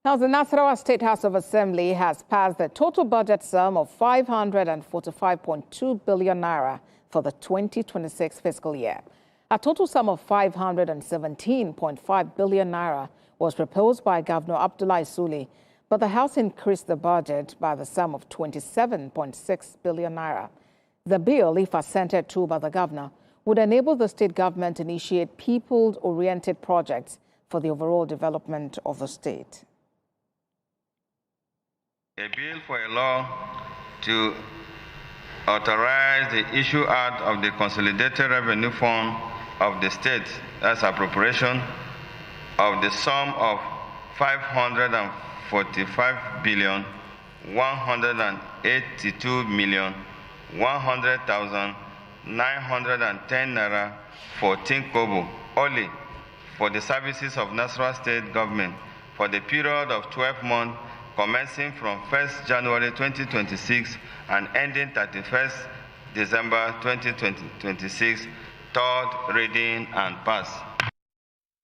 Now, the Nasarawa State House of Assembly has passed the total budget sum of 545.2 billion naira for the 2026 fiscal year. A total sum of 517.5 billion naira was proposed by Governor Abdullahi Sule, but the House increased the budget by the sum of 27.6 billion naira. The bill, if assented to by the governor, would enable the state government to initiate people-oriented projects for the overall development of the state. A bill for a law to authorize the issue out of the Consolidated Revenue Fund of the state as appropriation of the sum of 545,182,100,910 naira 14 kobo only for the services of Nasarawa State Government for the period of 12 months commencing from 1st January 2026 and ending 31st December 2026, third reading and pass.